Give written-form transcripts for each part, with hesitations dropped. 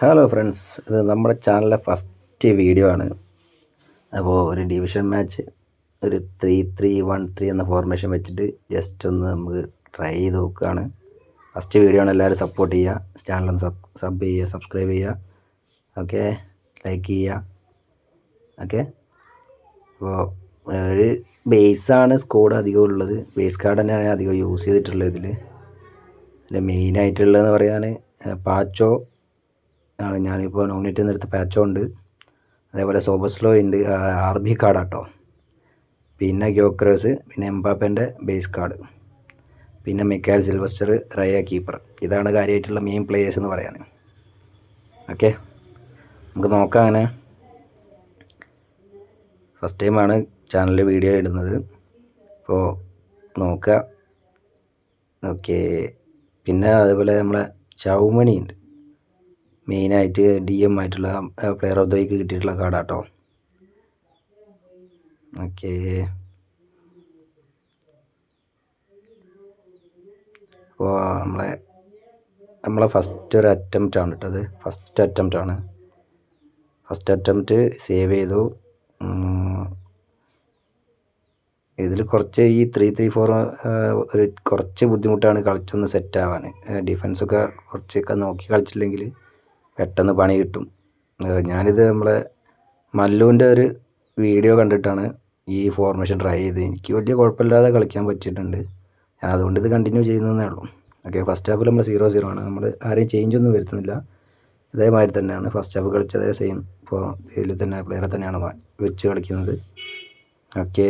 Hello friends, ഇത് നമ്മുടെ ചാനലിലെ ഫസ്റ്റ് വീഡിയോ ആണ്. അപ്പോൾ ഒരു ഡിവിഷൻ മാച്ച് ഒരു 3-3-1-3 എന്ന ഫോർമേഷൻ വെച്ചിട്ട് ജസ്റ്റ് ഒന്ന് നമുക്ക് ട്രൈ ചെയ്ത് നോക്കുകയാണ്. ഫസ്റ്റ് വീഡിയോ ആണ്. എല്ലാവരും സപ്പോർട്ട് ചെയ്യുക, ചാനലൊന്ന് സബ് ചെയ്യുക, സബ്സ്ക്രൈബ് ചെയ്യുക, ഓക്കെ, ലൈക്ക് ചെയ്യുക, ഓക്കെ. അപ്പോൾ ഒരു ബേസാണ് സ്കോഡ് അധികം ഉള്ളത്. ബേസ് കാർഡ് തന്നെയാണ് അധികം യൂസ് ചെയ്തിട്ടുള്ളത്. ഇതിൽ മെയിനായിട്ടുള്ളതെന്ന് പറയാൻ പാച്ചോ ആണ്. ഞാനിപ്പോൾ നോമിനേറ്റ് ചെയ്യുന്നിടത്ത് പാച്ചോ ഉണ്ട്, അതേപോലെ സോബസ്ലോ ഉണ്ട്, RB കാർഡാട്ടോ, പിന്നെ ഗ്യോക്രേസ്, പിന്നെ എംബാപ്പേൻ്റെ ബേസ് കാർഡ്, പിന്നെ മിക്കാൽ സിൽവസ്റ്റർ, റയ കീപ്പർ. ഇതാണ് കാര്യമായിട്ടുള്ള മെയിൻ പ്ലേയേഴ്സ് എന്ന് പറയാൻ. ഓക്കെ, നമുക്ക് നോക്കാം. അങ്ങനെ ഫസ്റ്റ് ടൈമാണ് ചാനലിൽ വീഡിയോ ഇടുന്നത്, അപ്പോൾ നോക്കുക. ഓക്കെ, പിന്നെ അതേപോലെ നമ്മളെ ചൗമണി ഉണ്ട്, മെയിനായിട്ട് DM ആയിട്ടുള്ള പ്ലെയർ ഓഫ് ദ വീക്ക് കിട്ടിയിട്ടുള്ള കാർഡാട്ടോ. ഓക്കെ, അപ്പോൾ നമ്മളെ ഫസ്റ്റ് ഒരു അറ്റംപ്റ്റ് ആണ് കേട്ടോ. അത് ഫസ്റ്റ് അറ്റംപ്റ്റ് സേവ് ചെയ്തു. ഇതിൽ കുറച്ച് ഈ 3-3-4 ഒരു കുറച്ച് ബുദ്ധിമുട്ടാണ് കളിച്ചൊന്ന് സെറ്റ് ആവാൻ. ഡിഫൻസൊക്കെ കുറച്ചൊക്കെ നോക്കി കളിച്ചില്ലെങ്കിൽ പെട്ടെന്ന് പണി കിട്ടും. ഞാനിത് നമ്മളെ മല്ലുവിൻ്റെ ഒരു വീഡിയോ കണ്ടിട്ടാണ് ഈ ഫോർമേഷൻ ട്രൈ ചെയ്ത്. എനിക്ക് വലിയ കുഴപ്പമില്ലാതെ കളിക്കാൻ പറ്റിയിട്ടുണ്ട്. ഞാൻ അതുകൊണ്ട് ഇത് കണ്ടിന്യൂ ചെയ്യുന്നതേ ഉള്ളൂ. ഓക്കെ, ഫസ്റ്റ് ഹാഫിൽ നമ്മൾ 0-0 ആണ്. നമ്മൾ ആരെയും ചേഞ്ച് ഒന്നും വരുത്തുന്നില്ല, ഇതേമാതിരി തന്നെയാണ് ഫസ്റ്റ് ഹാഫ് കളിച്ചതേ സെയിം ഇതിൽ തന്നെ പ്ലെയറെ തന്നെയാണ് വെച്ച് കളിക്കുന്നത്. ഓക്കെ,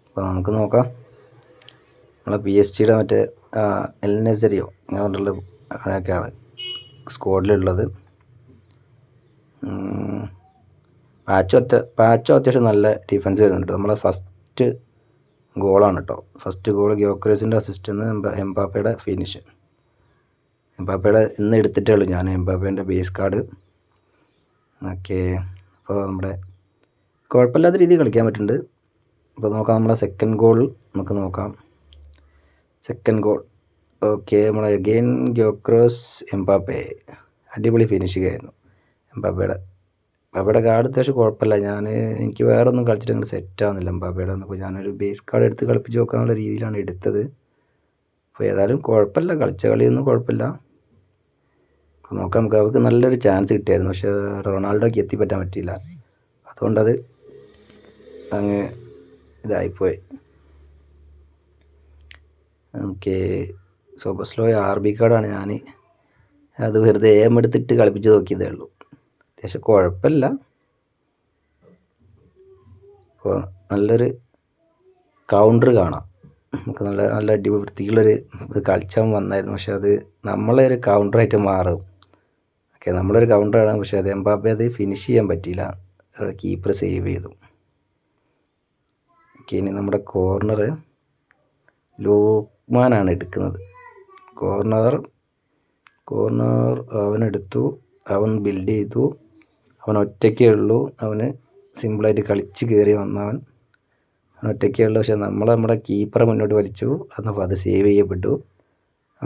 അപ്പോൾ നമുക്ക് നോക്കാം. നമ്മളെ PSG മറ്റേ എൽ നസരിയോ അങ്ങനെയുള്ള അങ്ങനെയൊക്കെയാണ് സ്ക്വാഡിലുള്ളത്. പാച്ചോ അത്യാവശ്യം നല്ല ഡിഫൻസ് വരുന്നുണ്ട്. നമ്മളെ ഫസ്റ്റ് ഗോളാണ് കേട്ടോ. ഫസ്റ്റ് ഗോൾ ഗ്യോക്രേസിൻ്റെ അസിസ്റ്റ് നിന്ന് എംബാപ്പയുടെ ഫിനിഷ്. എംബാപ്പയുടെ ഇന്ന് എടുത്തിട്ടേ ഉള്ളൂ ഞാൻ എംബാപ്പേൻ്റെ ബേസ് കാർഡ്. ഓക്കെ, അപ്പോൾ നമ്മുടെ കുഴപ്പമില്ലാത്ത രീതിയിൽ കളിക്കാൻ പറ്റുന്നുണ്ട്. അപ്പോൾ നോക്കാം, നമ്മളെ സെക്കൻഡ് ഗോൾ നമുക്ക് നോക്കാം. സെക്കൻഡ് ഗോൾ ഓക്കെ, നമ്മളെ അഗെയിൻ ഗ്യോക്രേസ് എംബാപ്പെ, അടിപൊളി ഫിനിഷിംഗ് ആയിരുന്നു എംബാപ്പയുടെ കാർഡ്. അത്യാവശ്യം കുഴപ്പമില്ല. എനിക്ക് വേറെ ഒന്നും കളിച്ചിട്ട് അങ്ങോട്ട് സെറ്റ് ആവുന്നില്ല എംബാപ്പയുടെ. അപ്പോൾ ഞാനൊരു ബേസ് കാർഡ് എടുത്ത് കളിപ്പിച്ച് നോക്കാനുള്ള രീതിയിലാണ് എടുത്തത്. അപ്പോൾ ഏതായാലും കുഴപ്പമില്ല, കളിച്ച കളിയൊന്നും കുഴപ്പമില്ല. അപ്പോൾ നോക്കാം, നമുക്ക് അവർക്ക് നല്ലൊരു ചാൻസ് കിട്ടിയായിരുന്നു, പക്ഷേ റൊണാൾഡോയ്ക്ക് എത്തിപ്പറ്റാൻ പറ്റിയില്ല. അതുകൊണ്ടത് അങ്ങ് ഇതായിപ്പോയി. ഓക്കെ, സോബസ്ലോ RB കാർഡാണ്. ഞാൻ അത് വെറുതെ എടുത്തിട്ട് കളിപ്പിച്ച് നോക്കിയതേ ഉള്ളൂ. അത്യാവശ്യം കുഴപ്പമില്ല. അപ്പോൾ നല്ലൊരു കൗണ്ടർ കാണാം നമുക്ക്. നല്ല അടിപൊളി വൃത്തിയുള്ളൊരു ഇത് കളിച്ചാൽ വന്നായിരുന്നു, പക്ഷെ അത് നമ്മളെ ഒരു കൗണ്ടറായിട്ട് മാറും. ഓക്കെ, നമ്മളൊരു കൗണ്ടറാണ്, പക്ഷെ അത് എംബാപ്പെ അത് ഫിനിഷ് ചെയ്യാൻ പറ്റിയില്ല. കീപ്പർ സേവ് ചെയ്തു. ഓക്കെ, ഇനി നമ്മുടെ കോർണർ ലോക്മാനാണ് എടുക്കുന്നത്. കോർണർ അവനെടുത്തു, അവൻ ബിൽഡ് ചെയ്തു. അവൻ ഒറ്റയ്ക്കേ ഉള്ളൂ, അവന് സിമ്പിളായിട്ട് കളിച്ച് കയറി വന്നവൻ ഒറ്റയ്ക്കേ ഉള്ളൂ. പക്ഷെ നമ്മുടെ കീപ്പറെ മുന്നോട്ട് വലിച്ചു, അപ്പോൾ അത് സേവ് ചെയ്യപ്പെട്ടു.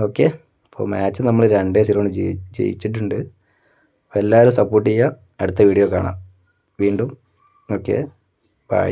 ഓക്കെ, അപ്പോൾ മാച്ച് നമ്മൾ 2-0 ജയിച്ചിട്ടുണ്ട്. അപ്പോൾ എല്ലാവരും സപ്പോർട്ട് ചെയ്യുക. അടുത്ത വീഡിയോ കാണാം വീണ്ടും. Okay, by.